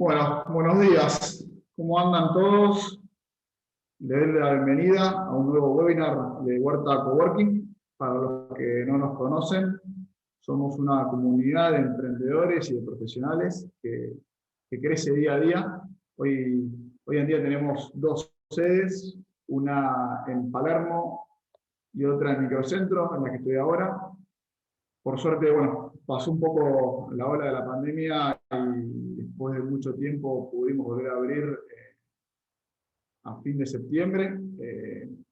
Bueno, buenos días. ¿Cómo andan todos? Les doy la bienvenida a un nuevo webinar de Huerta Coworking. Para los que no nos conocen, somos una comunidad de emprendedores y de profesionales que crece día a día. Hoy en día tenemos dos sedes, una en Palermo y otra en Microcentro, en la que estoy ahora. Por suerte, bueno, pasó un poco la ola de la pandemia y después de mucho tiempo pudimos volver a abrir a fin de septiembre.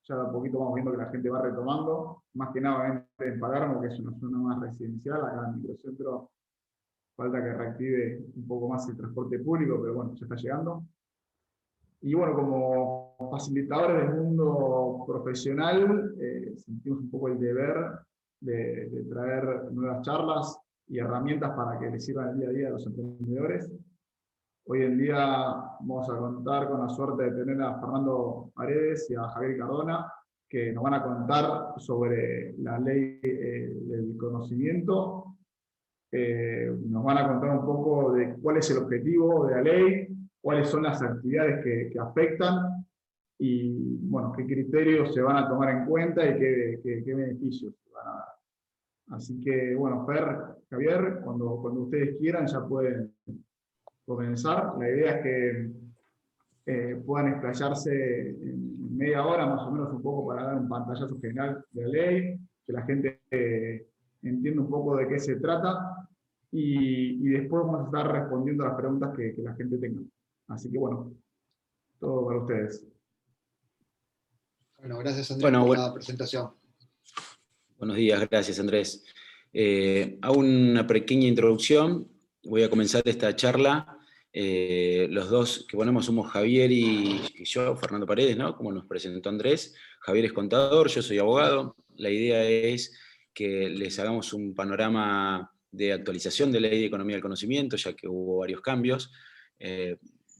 Ya de a poquito vamos viendo que la gente va retomando, más que nada en Palermo, que es una zona más residencial. Acá en el Microcentro falta que reactive un poco más el transporte público, pero bueno, ya está llegando. Y bueno, como facilitadores del mundo profesional, sentimos un poco el deber de traer nuevas charlas y herramientas para que les sirvan el día a día a los emprendedores. Hoy en día vamos a contar con la suerte de tener a Fernando Paredes y a Javier Cardona, que nos van a contar sobre la ley del conocimiento. Nos van a contar un poco de cuál es el objetivo de la ley, cuáles son las actividades que afectan y bueno, qué criterios se van a tomar en cuenta y qué beneficios se van a dar. Así que, bueno, Fer, Javier, cuando ustedes quieran ya pueden comenzar. La idea es que puedan explayarse en media hora más o menos un poco para dar un pantallazo general de la ley, que la gente entienda un poco de qué se trata y después vamos a estar respondiendo a las preguntas que la gente tenga. Así que bueno, todo para ustedes. Bueno, gracias Andrés por la presentación. Buenos días, gracias Andrés. Hago una pequeña introducción. Voy a comenzar esta charla. Los dos que ponemos somos Javier y yo, Fernando Paredes, ¿no? Como nos presentó Andrés. Javier es contador, yo soy abogado. La idea es que les hagamos un panorama de actualización de la Ley de Economía del Conocimiento, ya que hubo varios cambios.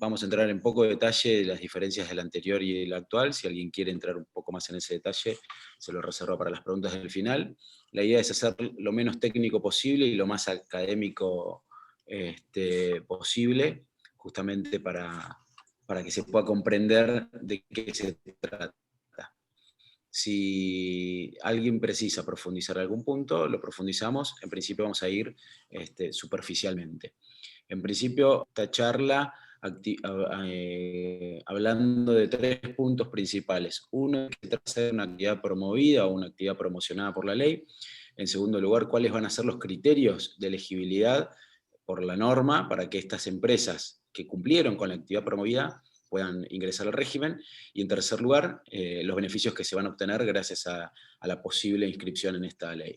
Vamos a entrar en poco detalle de las diferencias del anterior y el actual. Si alguien quiere entrar un poco más en ese detalle, se lo reservo para las preguntas del final. La idea es hacer lo menos técnico posible y lo más académico posible, justamente para que se pueda comprender de qué se trata. Si alguien precisa profundizar algún punto, lo profundizamos. En principio vamos a ir superficialmente. En principio, esta charla hablando de 3 puntos principales. Uno, que trata de ser una actividad promovida o una actividad promocionada por la ley. En segundo lugar, cuáles van a ser los criterios de elegibilidad por la norma para que estas empresas que cumplieron con la actividad promovida puedan ingresar al régimen. Y en tercer lugar, los beneficios que se van a obtener gracias a la posible inscripción en esta ley.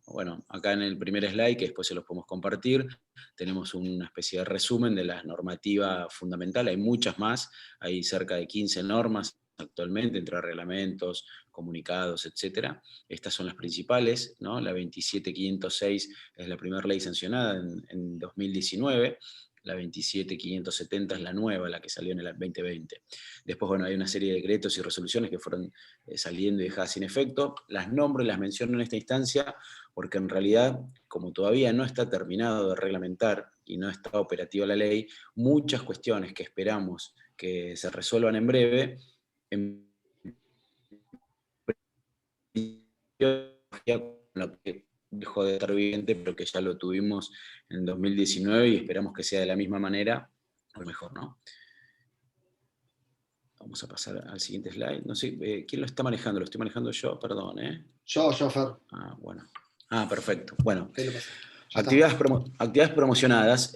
Bueno, acá en el primer slide, que después se los podemos compartir, tenemos una especie de resumen de la normativa fundamental. Hay muchas más, hay cerca de 15 normas actualmente, entre reglamentos, comunicados, etc. Estas son las principales, ¿no? La 27506 es la primera ley sancionada en 2019, la 27570 es la nueva, la que salió en el 2020. Después, bueno, hay una serie de decretos y resoluciones que fueron saliendo y dejadas sin efecto. Las nombro y las menciono en esta instancia porque en realidad, como todavía no está terminado de reglamentar y no está operativa la ley, muchas cuestiones que esperamos que se resuelvan en breve, dejó de estar vigente, pero que ya lo tuvimos en 2019 y esperamos que sea de la misma manera, o mejor, ¿no? Vamos a pasar al siguiente slide. No sé, ¿quién lo está manejando? Lo estoy manejando yo, perdón, ¿eh? Yo, Fer. Ah, bueno. Ah, perfecto. Bueno, actividades promocionadas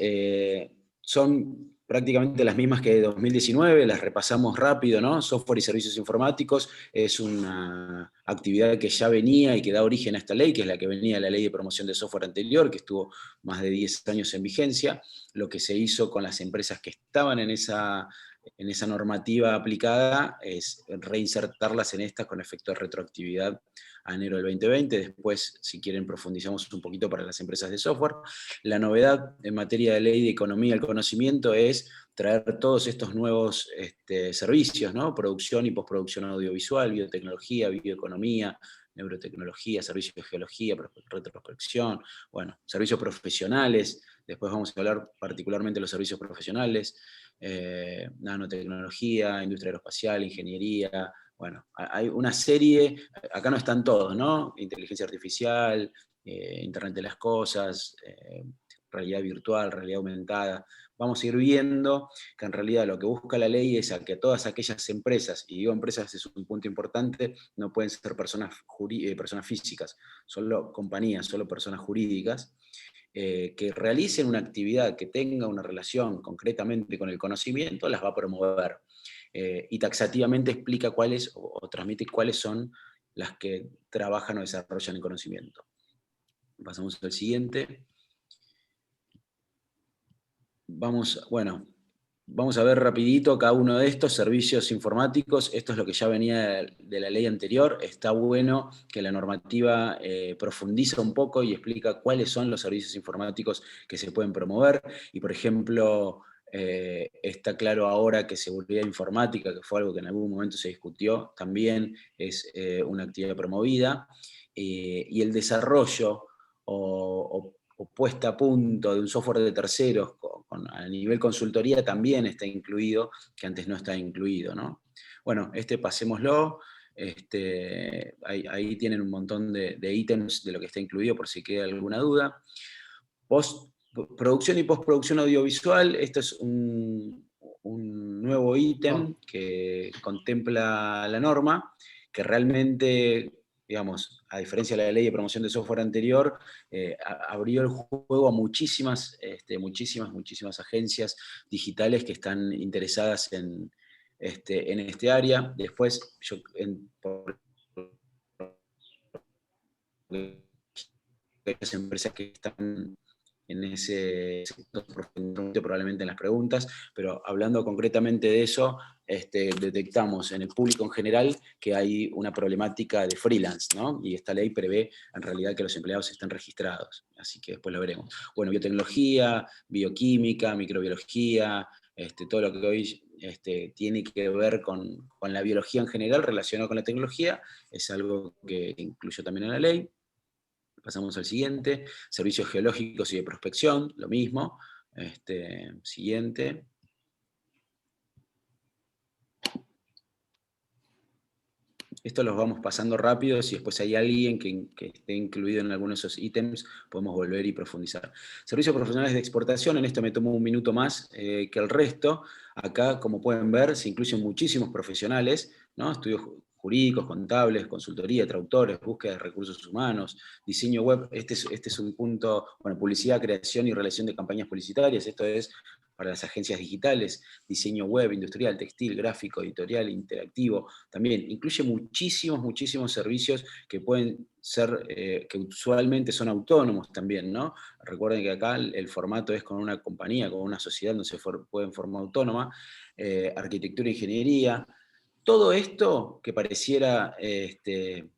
son prácticamente las mismas que de 2019, las repasamos rápido, ¿no? Software y servicios informáticos es una actividad que ya venía y que da origen a esta ley, que es la que venía de la ley de promoción de software anterior, que estuvo más de 10 años en vigencia. Lo que se hizo con las empresas que estaban en esa normativa aplicada es reinsertarlas en esta con efecto de retroactividad a enero del 2020. Después, si quieren, profundizamos un poquito para las empresas de software. La novedad en materia de ley de economía del conocimiento es traer todos estos nuevos servicios, ¿no? Producción y postproducción audiovisual, biotecnología, bioeconomía, neurotecnología, servicios de geología, retrospección, bueno, servicios profesionales, después vamos a hablar particularmente de los servicios profesionales, nanotecnología, industria aeroespacial, ingeniería, bueno, hay una serie, acá no están todos, ¿no? Inteligencia artificial, Internet de las cosas, realidad virtual, realidad aumentada. Vamos a ir viendo que en realidad lo que busca la ley es a que todas aquellas empresas, y digo empresas es un punto importante, no pueden ser personas físicas, solo compañías, solo personas jurídicas, que realicen una actividad que tenga una relación concretamente con el conocimiento, las va a promover. Y taxativamente explica cuáles, o transmite cuáles son las que trabajan o desarrollan el conocimiento. Pasamos al siguiente. Vamos a ver rapidito cada uno de estos servicios informáticos. Esto es lo que ya venía de la ley anterior. Está bueno que la normativa profundiza un poco y explica cuáles son los servicios informáticos que se pueden promover. Y por ejemplo, está claro ahora que seguridad informática, que fue algo que en algún momento se discutió, también es una actividad promovida. Y el desarrollo o puesta a punto de un software de terceros a nivel consultoría también está incluido, que antes no estaba incluido, ¿no? Bueno, pasémoslo. Ahí tienen un montón de ítems de lo que está incluido por si queda alguna duda. Producción y postproducción audiovisual, esto es un nuevo ítem que contempla la norma, que realmente, digamos, a diferencia de la ley de promoción de software anterior, abrió el juego a muchísimas agencias digitales que están interesadas en este área. Después, las empresas que están en ese sector, probablemente en las preguntas, pero hablando concretamente de eso, detectamos en el público en general que hay una problemática de freelance, ¿no? Y esta ley prevé en realidad que los empleados estén registrados, así que después lo veremos. Bueno, biotecnología, bioquímica, microbiología, todo lo que hoy tiene que ver con la biología en general relacionado con la tecnología, es algo que incluyó también en la ley. Pasamos al siguiente, servicios geológicos y de prospección, lo mismo. Siguiente. Esto los vamos pasando rápido, si después hay alguien que esté incluido en alguno de esos ítems, podemos volver y profundizar. Servicios profesionales de exportación, en esto me tomo un minuto más que el resto. Acá, como pueden ver, se incluyen muchísimos profesionales, ¿no? Estudios jurídicos, contables, consultoría, traductores, búsqueda de recursos humanos, diseño web. Este es un punto, bueno, publicidad, creación y realización de campañas publicitarias. Esto es para las agencias digitales, diseño web, industrial, textil, gráfico, editorial, interactivo. También incluye muchísimos servicios que pueden ser, que usualmente son autónomos también, ¿no? Recuerden que acá el formato es con una compañía, con una sociedad, no se puede en forma autónoma. Arquitectura e ingeniería. Todo esto que pareciera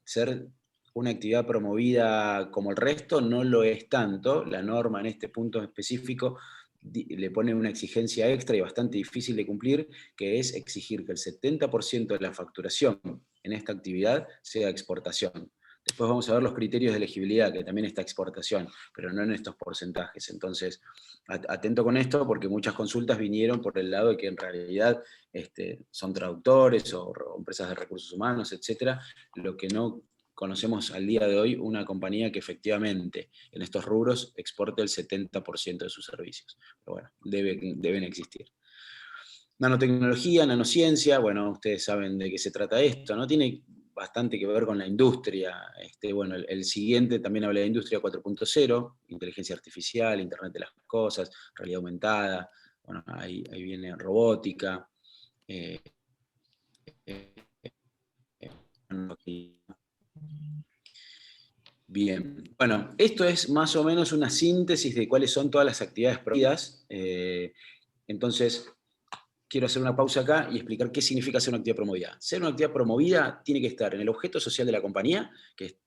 ser una actividad promovida como el resto, no lo es tanto. La norma en este punto específico le pone una exigencia extra y bastante difícil de cumplir, que es exigir que el 70% de la facturación en esta actividad sea exportación. Después vamos a ver los criterios de elegibilidad, que también está exportación, pero no en estos porcentajes. Entonces, atento con esto, porque muchas consultas vinieron por el lado de que en realidad son traductores o empresas de recursos humanos, etc. Lo que no conocemos al día de hoy una compañía que efectivamente en estos rubros exporte el 70% de sus servicios. Pero bueno, deben existir. Nanotecnología, nanociencia, bueno, ustedes saben de qué se trata esto, ¿no? Tiene bastante que ver con la industria. Bueno, el siguiente también habla de industria 4.0, inteligencia artificial, Internet de las cosas, realidad aumentada, bueno, ahí viene robótica, Bien, bueno, esto es más o menos una síntesis de cuáles son todas las actividades promovidas. Entonces, quiero hacer una pausa acá y explicar qué significa ser una actividad promovida. Ser una actividad promovida tiene que estar en el objeto social de la compañía, que es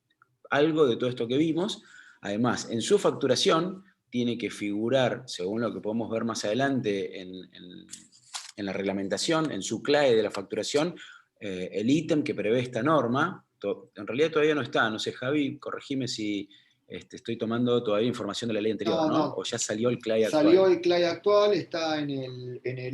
algo de todo esto que vimos. Además, en su facturación tiene que figurar, según lo que podemos ver más adelante en la reglamentación, en su CLAE de la facturación, el ítem que prevé esta norma, en realidad todavía no está, no sé, Javi, corregime si estoy tomando todavía información de la ley anterior, ¿no? O ya salió el CLAI actual. Salió el CLAI actual, está en Okay.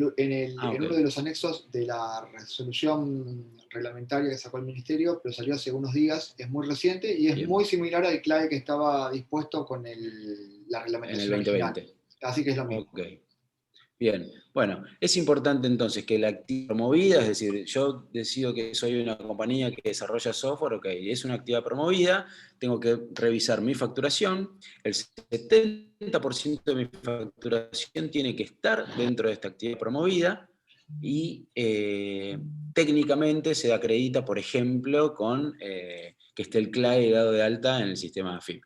uno de los anexos de la resolución reglamentaria que sacó el Ministerio, pero salió hace unos días, es muy reciente y es Bien. muy similar al CLAI que estaba dispuesto con la En reglamentación el 2020. original. Así que es lo mismo. Okay. Bien, bueno, es importante entonces que la actividad promovida, es decir, yo decido que soy una compañía que desarrolla software, ok, es una actividad promovida, tengo que revisar mi facturación, el 70% de mi facturación tiene que estar dentro de esta actividad promovida y técnicamente se acredita, por ejemplo, con que esté el CLAE dado de alta en el sistema AFIP.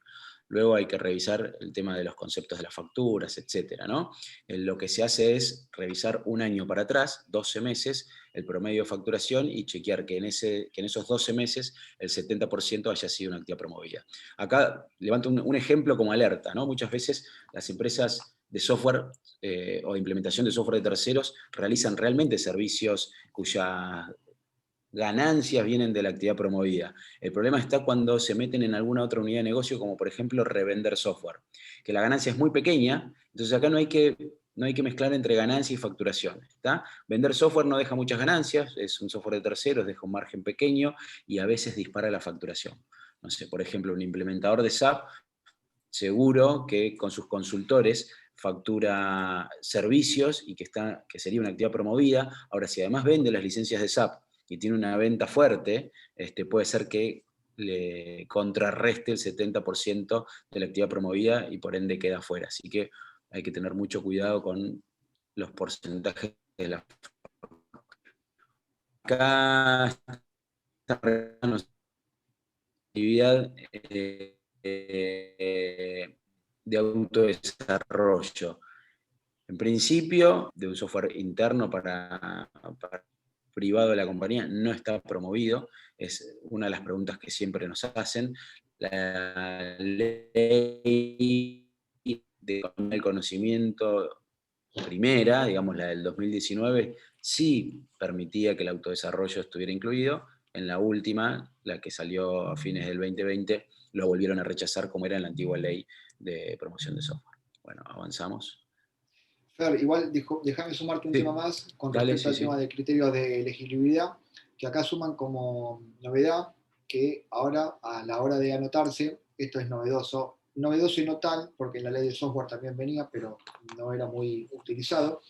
Luego hay que revisar el tema de los conceptos de las facturas, etcétera, ¿no? Lo que se hace es revisar un año para atrás, 12 meses, el promedio de facturación y chequear que en esos 12 meses el 70% haya sido una actividad promovida. Acá levanto un ejemplo como alerta, ¿no? Muchas veces las empresas de software o de implementación de software de terceros realizan realmente servicios cuyas ganancias vienen de la actividad promovida. El problema está cuando se meten en alguna otra unidad de negocio, como por ejemplo revender software, que la ganancia es muy pequeña, entonces acá no hay que mezclar entre ganancia y facturación. ¿Está? Vender software no deja muchas ganancias, es un software de terceros, deja un margen pequeño y a veces dispara la facturación. No sé, por ejemplo, un implementador de SAP, seguro que con sus consultores factura servicios y que sería una actividad promovida. Ahora, si además vende las licencias de SAP y tiene una venta fuerte, puede ser que le contrarreste el 70% de la actividad promovida y por ende queda fuera. Así que hay que tener mucho cuidado con los porcentajes de la actividad de autodesarrollo. En principio, de un software interno para privado de la compañía no está promovido, es una de las preguntas que siempre nos hacen. La ley del conocimiento primera, digamos la del 2019, sí permitía que el autodesarrollo estuviera incluido. En la última, la que salió a fines del 2020, lo volvieron a rechazar como era en la antigua ley de promoción de software. Bueno, avanzamos. Fer, igual déjame sumarte un tema más con respecto al tema de criterios de elegibilidad, que acá suman como novedad que ahora a la hora de anotarse, esto es novedoso y no tal, porque en la ley de software también venía, pero no era muy utilizado,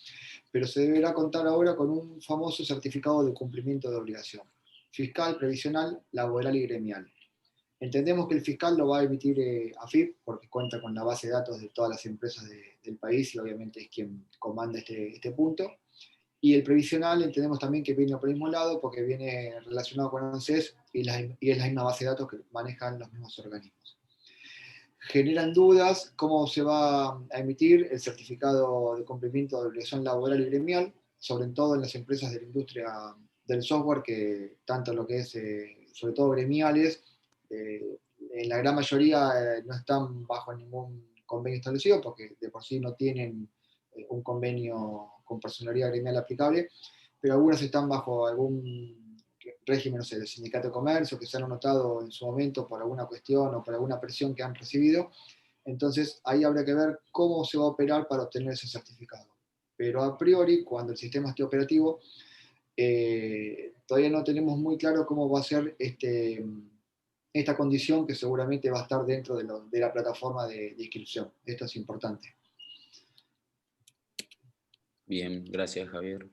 pero se deberá contar ahora con un famoso certificado de cumplimiento de obligación, fiscal, previsional, laboral y gremial. Entendemos que el fiscal lo va a emitir AFIP porque cuenta con la base de datos de todas las empresas del país y obviamente es quien comanda este punto. Y el previsional entendemos también que viene por el mismo lado porque viene relacionado con ANSES y es la misma base de datos que manejan los mismos organismos. Generan dudas cómo se va a emitir el certificado de cumplimiento de obligación laboral y gremial, sobre todo en las empresas de la industria del software, que tanto lo que es, sobre todo gremiales, en la gran mayoría no están bajo ningún convenio establecido porque de por sí no tienen un convenio con personalidad gremial aplicable, pero algunas están bajo algún régimen, no sé, del sindicato de comercio, que se han anotado en su momento por alguna cuestión o por alguna presión que han recibido. Entonces ahí habrá que ver cómo se va a operar para obtener ese certificado. Pero a priori, cuando el sistema esté operativo, todavía no tenemos muy claro cómo va a ser esta condición que seguramente va a estar dentro de la plataforma de inscripción. Esto es importante. Bien, gracias Javier.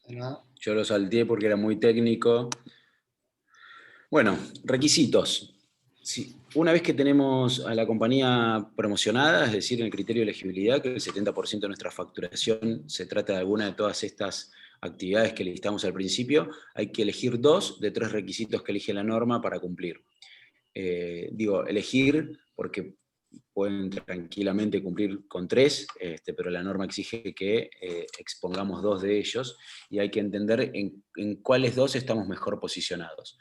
¿Nada? Yo lo salteé porque era muy técnico. Bueno, requisitos. Sí, una vez que tenemos a la compañía promocionada, es decir, en el criterio de elegibilidad, que el 70% de nuestra facturación se trata de alguna de todas estas actividades que listamos al principio, hay que elegir 2 de 3 requisitos que elige la norma para cumplir. Digo, elegir porque pueden tranquilamente cumplir con 3, pero la norma exige que expongamos 2 de ellos y hay que entender en cuáles 2 estamos mejor posicionados.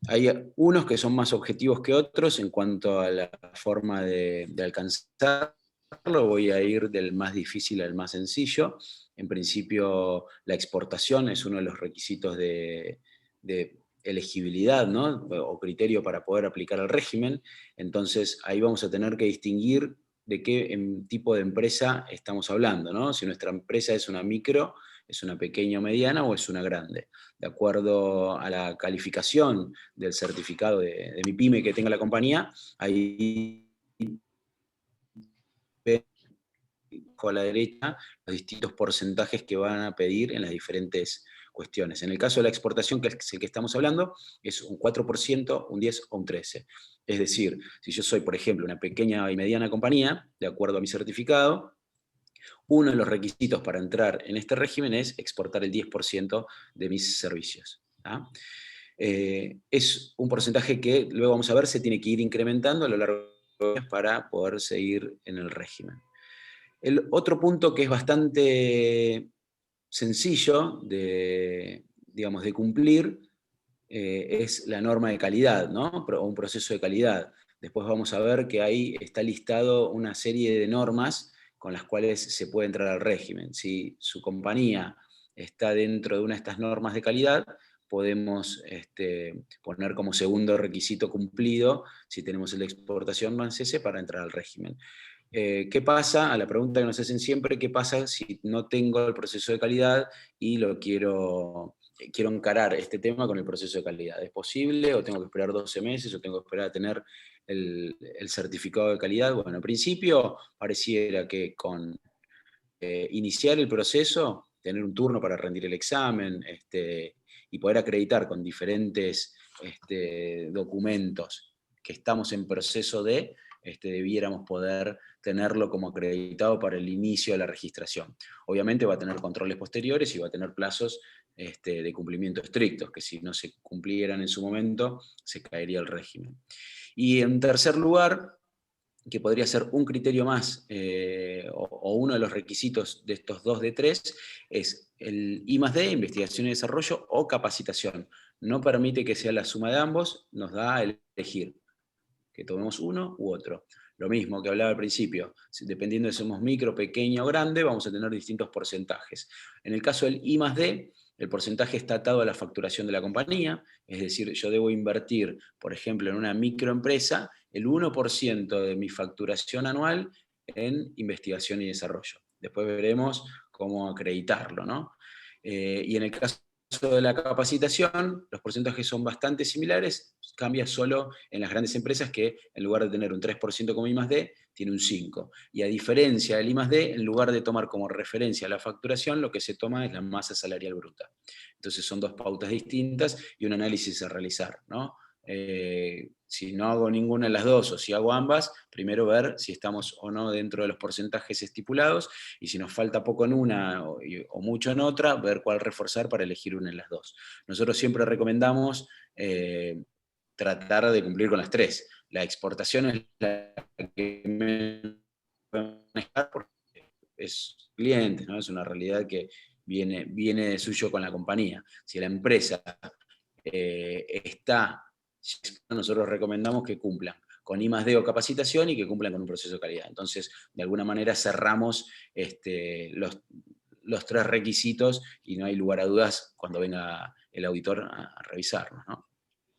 Hay unos que son más objetivos que otros en cuanto a la forma de alcanzarlo. Voy a ir del más difícil al más sencillo. En principio, la exportación es uno de los requisitos de elegibilidad, ¿no? O criterio para poder aplicar el régimen. Entonces ahí vamos a tener que distinguir de qué tipo de empresa estamos hablando, ¿no? Si nuestra empresa es una micro, es una pequeña o mediana o es una grande. De acuerdo a la calificación del certificado de mi pyme que tenga la compañía, ahí a la derecha los distintos porcentajes que van a pedir en las diferentes cuestiones. En el caso de la exportación, que es el que estamos hablando, es un 4%, un 10% o un 13%. Es decir, si yo soy, por ejemplo, una pequeña y mediana compañía, de acuerdo a mi certificado, uno de los requisitos para entrar en este régimen es exportar el 10% de mis servicios. ¿Ah? Es un porcentaje que luego vamos a ver se tiene que ir incrementando a lo largo de los años para poder seguir en el régimen. El otro punto que es bastante sencillo de, digamos, de cumplir es la norma de calidad, ¿no? O un proceso de calidad. Después vamos a ver que ahí está listado una serie de normas con las cuales se puede entrar al régimen. Si su compañía está dentro de una de estas normas de calidad, podemos poner como segundo requisito cumplido, si tenemos el de exportación MANSESE, para entrar al régimen. ¿Qué pasa? A la pregunta que nos hacen siempre, ¿qué pasa si no tengo el proceso de calidad y quiero encarar este tema con el proceso de calidad? ¿Es posible o tengo que esperar 12 meses o tengo que esperar a tener el certificado de calidad? Bueno, en principio pareciera que con iniciar el proceso, tener un turno para rendir el examen y poder acreditar con diferentes documentos que estamos en proceso debiéramos poder tenerlo como acreditado para el inicio de la registración. Obviamente va a tener controles posteriores y va a tener plazos de cumplimiento estrictos, que si no se cumplieran en su momento, se caería el régimen. Y en tercer lugar, que podría ser un criterio más, o uno de los requisitos de estos 2 de 3, es el I+D, investigación y desarrollo, o capacitación. No permite que sea la suma de ambos, nos da a elegir que tomemos uno u otro. Lo mismo que hablaba al principio, dependiendo de si somos micro, pequeño o grande, vamos a tener distintos porcentajes. En el caso del I+D, el porcentaje está atado a la facturación de la compañía, es decir, yo debo invertir, por ejemplo, en una microempresa, el 1% de mi facturación anual en investigación y desarrollo. Después veremos cómo acreditarlo, ¿no? Y en el caso de la capacitación, los porcentajes son bastante similares, cambia solo en las grandes empresas que en lugar de tener un 3% como I+D, tiene un 5%. Y a diferencia del I+D, en lugar de tomar como referencia la facturación, lo que se toma es la masa salarial bruta. Entonces son dos pautas distintas y un análisis a realizar, ¿no? Si no hago ninguna de las dos o si hago ambas, primero ver si estamos o no dentro de los porcentajes estipulados y si nos falta poco en una o mucho en otra, ver cuál reforzar para elegir una de las dos. Nosotros siempre recomendamos tratar de cumplir con las tres. La exportación es la que menos manejar porque es cliente, ¿no? Es una realidad que viene de suyo con la compañía. Si la empresa nosotros recomendamos que cumplan con I+D o capacitación y que cumplan con un proceso de calidad. Entonces, de alguna manera cerramos los 3 requisitos y no hay lugar a dudas cuando venga el auditor a revisarnos, ¿no?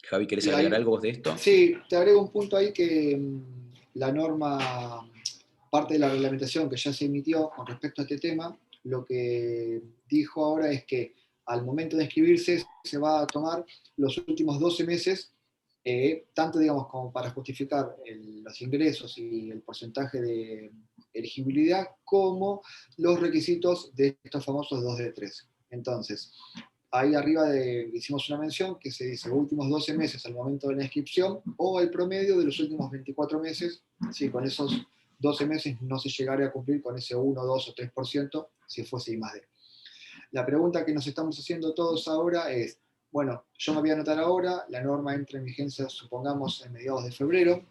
Javi, ¿querés agregar algo vos de esto? Sí, te agrego un punto ahí que la norma, parte de la reglamentación que ya se emitió con respecto a este tema, lo que dijo ahora es que al momento de inscribirse se va a tomar los últimos 12 meses, tanto digamos como para justificar los ingresos y el porcentaje de elegibilidad, como los requisitos de estos famosos 2 de 3. Entonces, ahí arriba hicimos una mención que se dice últimos 12 meses al momento de la inscripción o el promedio de los últimos 24 meses, si con esos 12 meses no se llegara a cumplir con ese 1, 2 o 3% si fuese I+D. La pregunta que nos estamos haciendo todos ahora es, bueno, yo me voy a anotar ahora, la norma entra en vigencia, supongamos, en mediados de febrero,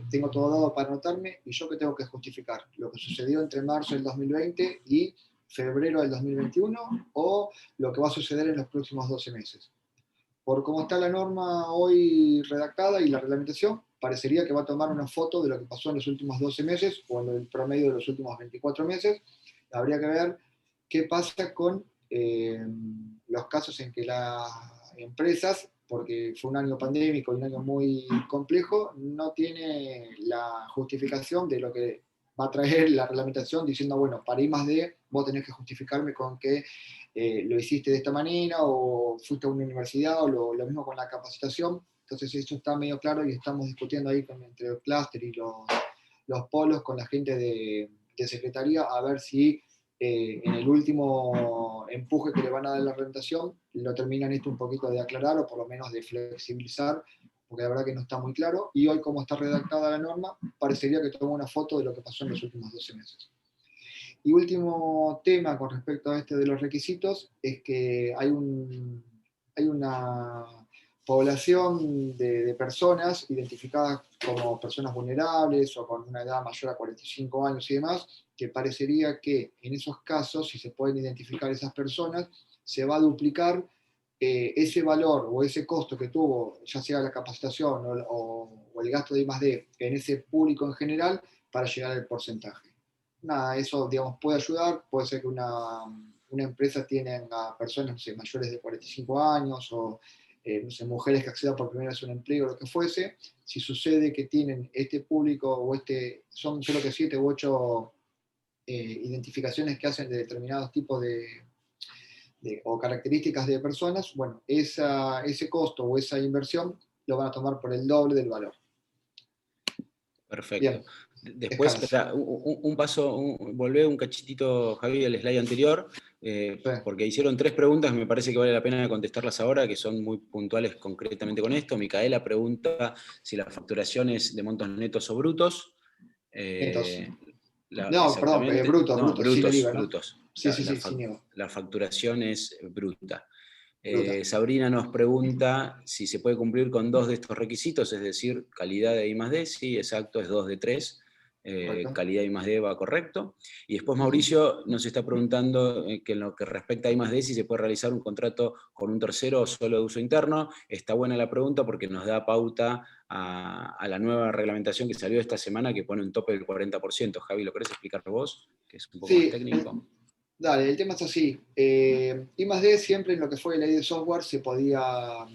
tengo todo dado para anotarme, y yo qué tengo que justificar, lo que sucedió entre marzo del 2020 y febrero del 2021, o lo que va a suceder en los próximos 12 meses. Por cómo está la norma hoy redactada y la reglamentación, parecería que va a tomar una foto de lo que pasó en los últimos 12 meses o en el promedio de los últimos 24 meses. Habría que ver qué pasa con los casos en que las empresas porque fue un año pandémico y un año muy complejo, no tiene la justificación de lo que va a traer la reglamentación diciendo, bueno, para I+D vos tenés que justificarme con que lo hiciste de esta manera o fuiste a una universidad o lo mismo con la capacitación. Entonces eso está medio claro y estamos discutiendo ahí entre el clúster y los polos con la gente de secretaría a ver si en el último empuje que le van a dar la reglamentación lo terminan esto un poquito de aclarar o por lo menos de flexibilizar, porque la verdad que no está muy claro, y hoy como está redactada la norma, parecería que toma una foto de lo que pasó en los últimos 12 meses. Y último tema con respecto a este de los requisitos, es que hay una población de personas identificadas como personas vulnerables o con una edad mayor a 45 años y demás, que parecería que en esos casos, si se pueden identificar esas personas, se va a duplicar ese valor o ese costo que tuvo, ya sea la capacitación o el gasto de I+D en ese público en general, para llegar al porcentaje. Nada, eso digamos, puede ayudar, puede ser que una empresa tenga personas no sé, mayores de 45 años o no sé, mujeres que accedan por primera vez a un empleo o lo que fuese. Si sucede que tienen este público o son creo que 7 u 8 identificaciones que hacen de determinados tipos o características de personas, bueno, ese costo o esa inversión lo van a tomar por el doble del valor. Perfecto. Bien. Después, un paso, volvé un cachitito, Javi, al slide anterior, Sí. porque hicieron 3 preguntas, me parece que vale la pena contestarlas ahora, que son muy puntuales concretamente con esto. Micaela pregunta si la facturación es de montos netos o brutos. No, perdón, brutos, sin el IVA, ¿no? Brutos. Sí, sin IVA. La facturación es bruta. Bruta. Sabrina nos pregunta si se puede cumplir con 2 de estos requisitos, es decir, calidad de I+D, sí, exacto, es 2 de 3. Calidad I+D va correcto. Y después Mauricio nos está preguntando que en lo que respecta a I+D, si se puede realizar un contrato con un tercero o solo de uso interno. Está buena la pregunta porque nos da pauta a la nueva reglamentación que salió esta semana, que pone un tope del 40%. Javi, ¿lo querés explicar vos? Que es un poco más técnico. Dale, el tema es así. I+D siempre en lo que fue la ley de software se podía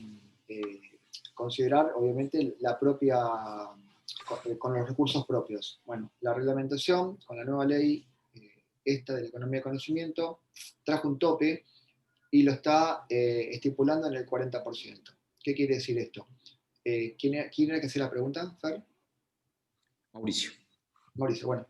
considerar, obviamente, la propia, con los recursos propios. Bueno, la reglamentación con la nueva ley, esta de la economía de conocimiento, trajo un tope y lo está estipulando en el 40%. ¿Qué quiere decir esto? ¿Quién era que hacía la pregunta, Fer? Mauricio, bueno.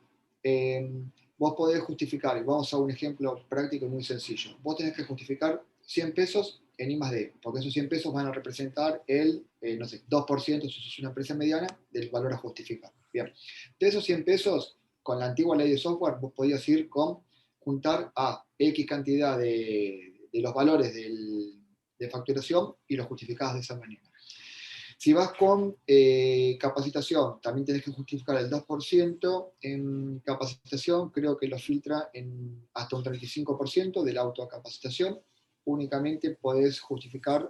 Vos podés justificar, y vamos a un ejemplo práctico y muy sencillo. Vos tenés que justificar 100 pesos en I+D, porque esos 100 pesos van a representar el, no sé, 2%, si sos una empresa mediana, del valor a justificar. Bien. De esos 100 pesos, con la antigua ley de software, vos podías ir con juntar a X cantidad de los valores de facturación y los justificabas de esa manera. Si vas con capacitación, también tenés que justificar el 2%. En capacitación creo que lo filtra en hasta un 35% de la autocapacitación. Únicamente podés justificar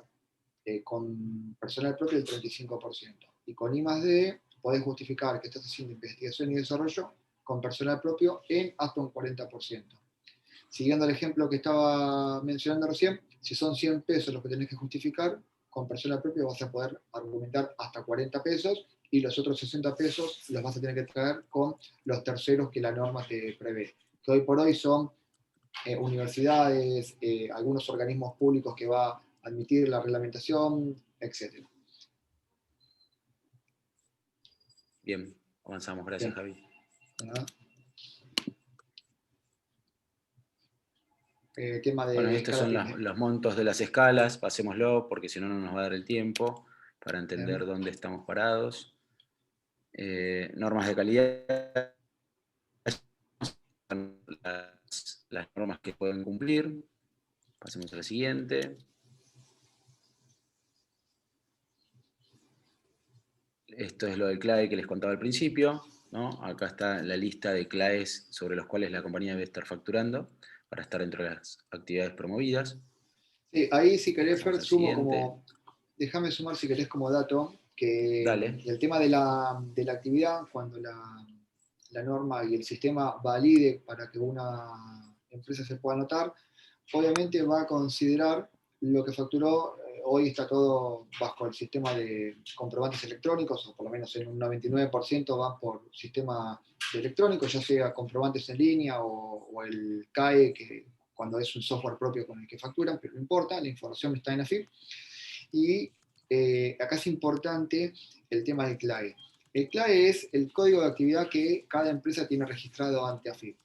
con personal propio el 35%. Y con I+D podés justificar que estás haciendo investigación y desarrollo con personal propio en hasta un 40%. Siguiendo el ejemplo que estaba mencionando recién, si son 100 pesos los que tenés que justificar, con persona propia vas a poder argumentar hasta 40 pesos y los otros 60 pesos los vas a tener que traer con los terceros que la norma te prevé. Que hoy por hoy son universidades, algunos organismos públicos que va a admitir la reglamentación, etc. Bien, avanzamos. Gracias, Javi. Tema de bueno, estos son los montos de las escalas, pasémoslo porque si no, no nos va a dar el tiempo para entender dónde estamos parados. Normas de calidad, las normas que pueden cumplir. Pasemos a la siguiente. Esto es lo del CLAE que les contaba al principio, ¿no? Acá está la lista de CLAEs sobre los cuales la compañía debe estar facturando para estar dentro de las actividades promovidas. Sí, ahí si querés, Fer, sumo como... Déjame sumar si querés como dato que Dale. el tema de la actividad, cuando la norma y el sistema valide para que una empresa se pueda anotar, obviamente va a considerar lo que facturó hoy está todo bajo el sistema de comprobantes electrónicos, o por lo menos en un 99% van por sistema electrónico, ya sea comprobantes en línea o el CAE, que cuando es un software propio con el que facturan, pero no importa, la información está en AFIP. Y acá es importante el tema del CLAE. El CLAE es el código de actividad que cada empresa tiene registrado ante AFIP.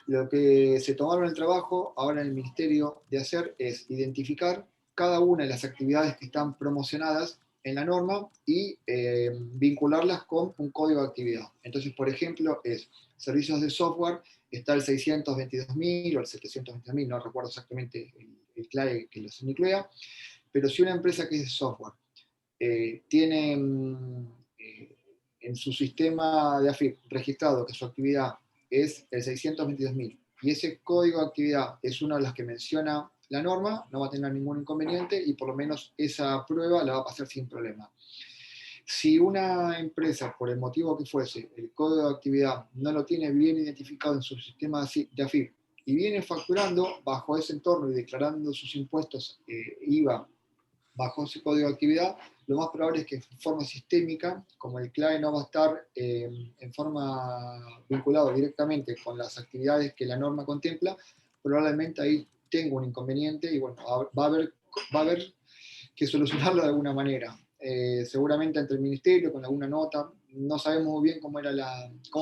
Lo que se tomaron el trabajo ahora en el Ministerio de hacer es identificar cada una de las actividades que están promocionadas en la norma y vincularlas con un código de actividad. Entonces, por ejemplo, es servicios de software, está el 622.000 o el 722.000, no recuerdo exactamente el CLAE que los nuclea, pero si una empresa que es de software tiene en su sistema de AFIP registrado que su actividad es el 622.000 y ese código de actividad es una de las que menciona la norma, no va a tener ningún inconveniente y por lo menos esa prueba la va a pasar sin problema. Si una empresa, por el motivo que fuese, el código de actividad no lo tiene bien identificado en su sistema de AFIP y viene facturando bajo ese entorno y declarando sus impuestos IVA bajo ese código de actividad, lo más probable es que en forma sistémica, como el CLAE no va a estar en forma vinculado directamente con las actividades que la norma contempla, probablemente ahí tenga un inconveniente y bueno, va a haber que solucionarlo de alguna manera. Seguramente ante el ministerio, con alguna nota, no sabemos muy bien cómo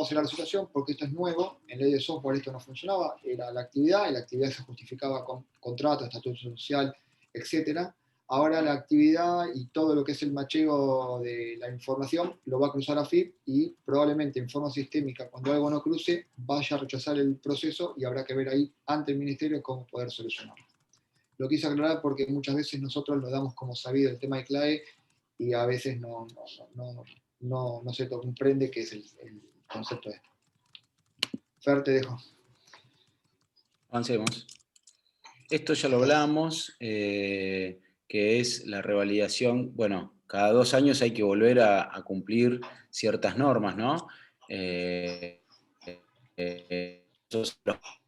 será la situación, porque esto es nuevo, en ley de software esto no funcionaba, era la actividad, y la actividad se justificaba con contrato, estatuto social, etcétera. Ahora la actividad y todo lo que es el macheo de la información lo va a cruzar AFIP y probablemente en forma sistémica, cuando algo no cruce, vaya a rechazar el proceso y habrá que ver ahí ante el ministerio cómo poder solucionarlo. Lo quise aclarar porque muchas veces nosotros lo damos como sabido el tema de CLAE y a veces no se comprende qué es el concepto de esto. Fer, te dejo. Avancemos. Esto ya lo hablamos, que es la revalidación. Bueno, cada 2 años hay que volver a cumplir ciertas normas, ¿no? Eso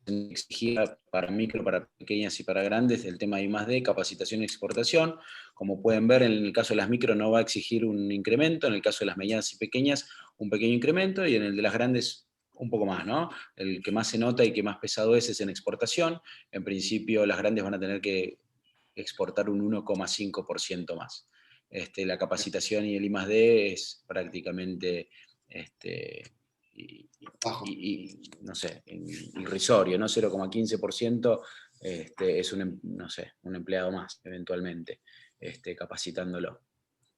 exigía para micro, para pequeñas y para grandes el tema de I+D, capacitación y exportación. Como pueden ver, en el caso de las micro no va a exigir un incremento, en el caso de las medianas y pequeñas un pequeño incremento, y en el de las grandes un poco más, ¿no? El que más se nota y que más pesado es en exportación. En principio las grandes van a tener que exportar un 1,5% más. La capacitación y el I+D es prácticamente no sé, irrisorio, ¿no? 0,15% es un empleado más, eventualmente, capacitándolo.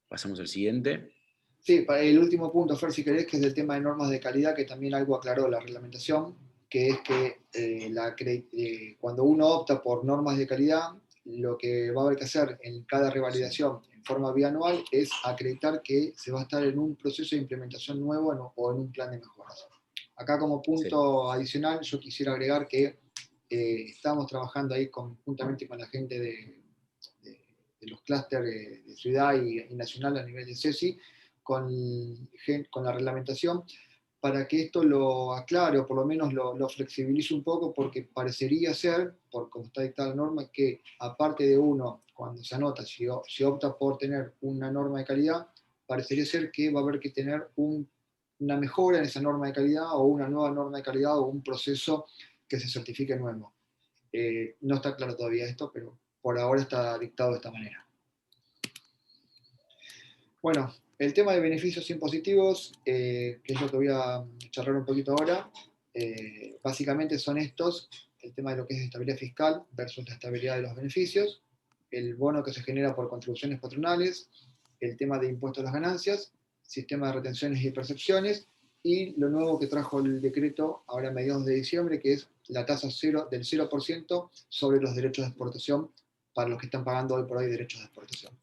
Pasamos al siguiente. Sí, para el último punto, Fer, si querés, que es el tema de normas de calidad, que también algo aclaró la reglamentación, que es que cuando uno opta por normas de calidad, lo que va a haber que hacer en cada revalidación en forma bianual es acreditar que se va a estar en un proceso de implementación nuevo o en un plan de mejoras. Acá como punto adicional, yo quisiera agregar que estamos trabajando ahí conjuntamente con la gente de los clústeres de ciudad y nacional a nivel de CESI, con la reglamentación, para que esto lo aclare o por lo menos lo flexibilice un poco, porque parecería ser, por como está dictada la norma, que aparte de uno, cuando se anota, si opta por tener una norma de calidad, parecería ser que va a haber que tener una mejora en esa norma de calidad o una nueva norma de calidad o un proceso que se certifique nuevo. No está claro todavía esto, pero por ahora está dictado de esta manera. Bueno, el tema de beneficios impositivos, que es lo que voy a charlar un poquito ahora, básicamente son estos: el tema de lo que es estabilidad fiscal versus la estabilidad de los beneficios, el bono que se genera por contribuciones patronales, el tema de impuestos a las ganancias, sistema de retenciones y percepciones, y lo nuevo que trajo el decreto ahora a mediados de diciembre, que es la tasa del 0% sobre los derechos de exportación para los que están pagando hoy por hoy derechos de exportación.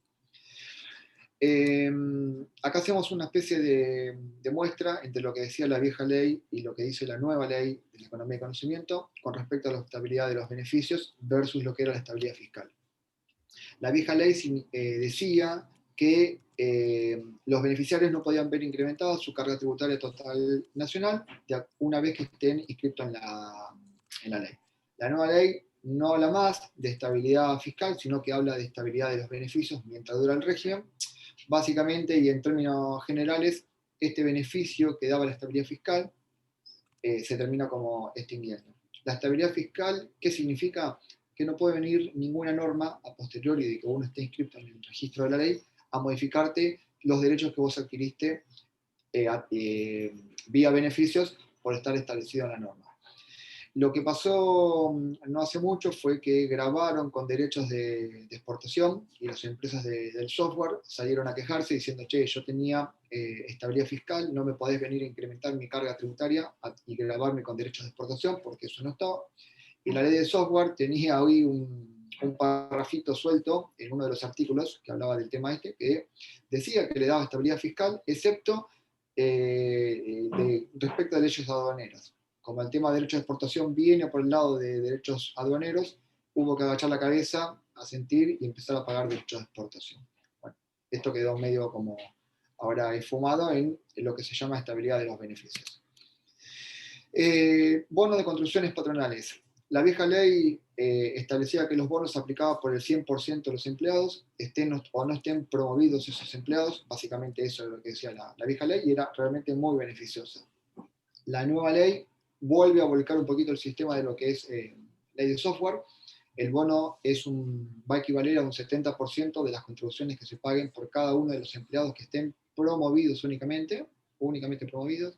Acá hacemos una especie de muestra entre lo que decía la vieja ley y lo que dice la nueva ley de la economía y conocimiento con respecto a la estabilidad de los beneficios versus lo que era la estabilidad fiscal. La vieja ley decía que los beneficiarios no podían ver incrementada su carga tributaria total nacional una vez que estén inscritos en la ley. La nueva ley no habla más de estabilidad fiscal, sino que habla de estabilidad de los beneficios mientras dura el régimen. Básicamente, y en términos generales, este beneficio que daba la estabilidad fiscal se termina como extinguiendo. La estabilidad fiscal, ¿qué significa? Que no puede venir ninguna norma a posteriori de que uno esté inscrito en el registro de la ley a modificarte los derechos que vos adquiriste vía beneficios por estar establecido en la norma. Lo que pasó no hace mucho fue que grabaron con derechos de exportación y las empresas del software salieron a quejarse diciendo, che, yo tenía estabilidad fiscal, no me podés venir a incrementar mi carga tributaria y grabarme con derechos de exportación porque eso no estaba. Y la ley de software tenía hoy un parrafito suelto en uno de los artículos que hablaba del tema este, que decía que le daba estabilidad fiscal, excepto respecto a leyes aduaneras. Como el tema de derechos de exportación viene por el lado de derechos aduaneros, hubo que agachar la cabeza, asentir y empezar a pagar derechos de exportación. Bueno, esto quedó medio como ahora esfumado en lo que se llama estabilidad de los beneficios. Bonos de construcciones patronales. La vieja ley establecía que los bonos se aplicaban por el 100% de los empleados, estén o no estén promovidos esos empleados, básicamente eso es lo que decía la vieja ley, y era realmente muy beneficiosa. La nueva ley vuelve a volcar un poquito el sistema de lo que es ley de software. El bono va a equivaler a un 70% de las contribuciones que se paguen por cada uno de los empleados que estén promovidos únicamente promovidos.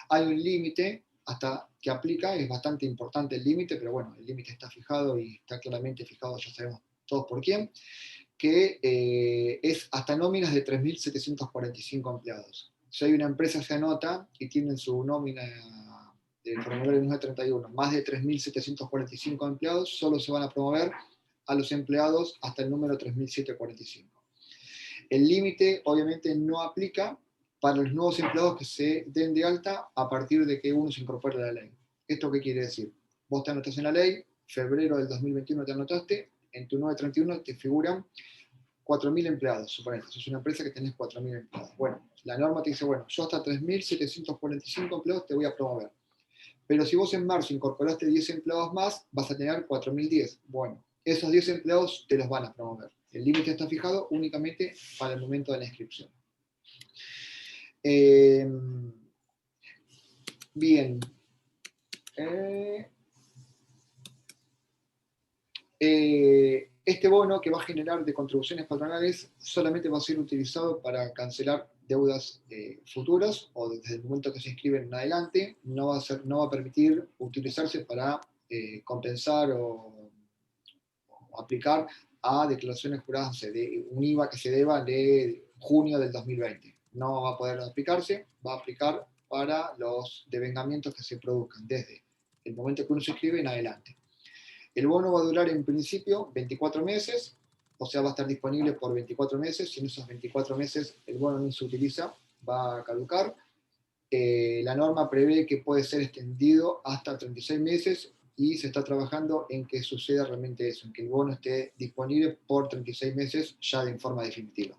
Hay un límite hasta que aplica, es bastante importante el límite, pero bueno, el límite está fijado y está claramente fijado, ya sabemos todos por quién, que es hasta nóminas de 3.745 empleados. Si hay una empresa que se anota y tiene su nómina del formulario 931 más de 3.745 empleados, solo se van a promover a los empleados hasta el número 3.745. El límite obviamente no aplica para los nuevos empleados que se den de alta a partir de que uno se incorpore a la ley. ¿Esto qué quiere decir? Vos te anotás en la ley, febrero del 2021 te anotaste, en tu 931 te figuran 4.000 empleados, suponete, sos una empresa que tenés 4.000 empleados. Bueno, la norma te dice, bueno, yo hasta 3.745 empleados te voy a promover. Pero si vos en marzo incorporaste 10 empleados más, vas a tener 4.010. Bueno, esos 10 empleados te los van a promover. El límite está fijado únicamente para el momento de la inscripción. Bien. Este bono que va a generar de contribuciones patronales solamente va a ser utilizado para cancelar deudas futuras o desde el momento que se inscriben en adelante. No va a permitir utilizarse para compensar o aplicar a declaraciones juradas de un IVA que se deba de junio del 2020. No va a poder aplicarse, va a aplicar para los devengamientos que se produzcan desde el momento que uno se inscribe en adelante. El bono va a durar en principio 24 meses, o sea, va a estar disponible por 24 meses. Si en esos 24 meses el bono no se utiliza, va a caducar. La norma prevé que puede ser extendido hasta 36 meses y se está trabajando en que suceda realmente eso, en que el bono esté disponible por 36 meses ya de forma definitiva.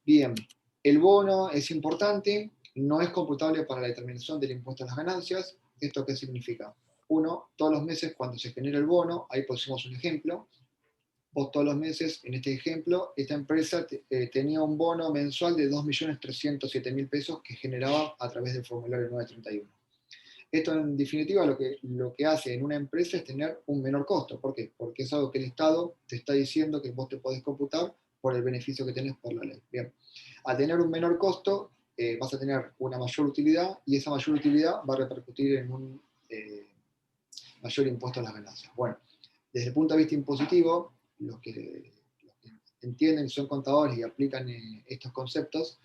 Bien, el bono es importante, no es computable para la determinación del impuesto a las ganancias. ¿Esto qué significa? Uno, todos los meses cuando se genera el bono, ahí pusimos un ejemplo, vos todos los meses, en este ejemplo, esta empresa tenía un bono mensual de 2.307.000 pesos que generaba a través del formulario 931. Esto en definitiva lo que hace en una empresa es tener un menor costo. ¿Por qué? Porque es algo que el Estado te está diciendo que vos te podés computar por el beneficio que tenés por la ley. Bien. Al tener un menor costo, vas a tener una mayor utilidad y esa mayor utilidad va a repercutir en un mayor impuesto a las ganancias. Bueno, desde el punto de vista impositivo, los que entienden, son contadores y aplican estos conceptos,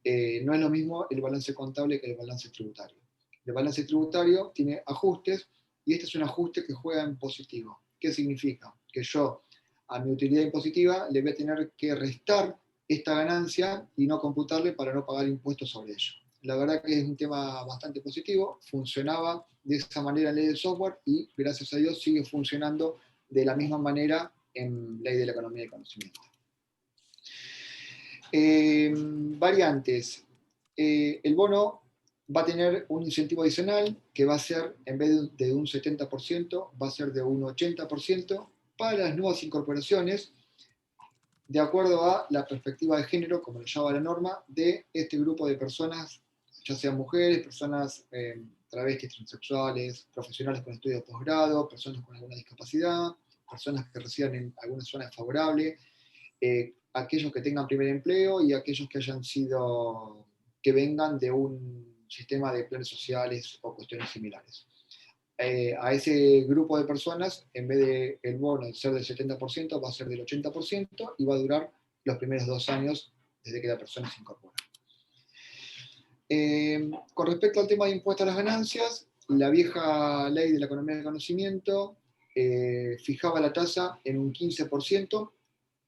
no es lo mismo el balance contable que el balance tributario. El balance tributario tiene ajustes y este es un ajuste que juega en positivo. ¿Qué significa? Que yo a mi utilidad impositiva le voy a tener que restar esta ganancia y no computarle para no pagar impuestos sobre ello. La verdad que es un tema bastante positivo, funcionaba de esa manera en ley de software y gracias a Dios sigue funcionando de la misma manera en ley de la economía de conocimiento. Variantes. El bono va a tener un incentivo adicional que va a ser, en vez de un 70%, va a ser de un 80% para las nuevas incorporaciones, de acuerdo a la perspectiva de género, como lo llama la norma, de este grupo de personas, ya sean mujeres, personas travestis, transexuales, profesionales con estudios de posgrado, personas con alguna discapacidad, personas que residan en alguna zona desfavorable, aquellos que tengan primer empleo y aquellos que vengan de un sistema de planes sociales o cuestiones similares. A ese grupo de personas, en vez de el bono ser del 70%, va a ser del 80% y va a durar los primeros 2 años desde que la persona se incorpora. Con respecto al tema de impuestos a las ganancias, la vieja ley de la economía del conocimiento fijaba la tasa en un 15%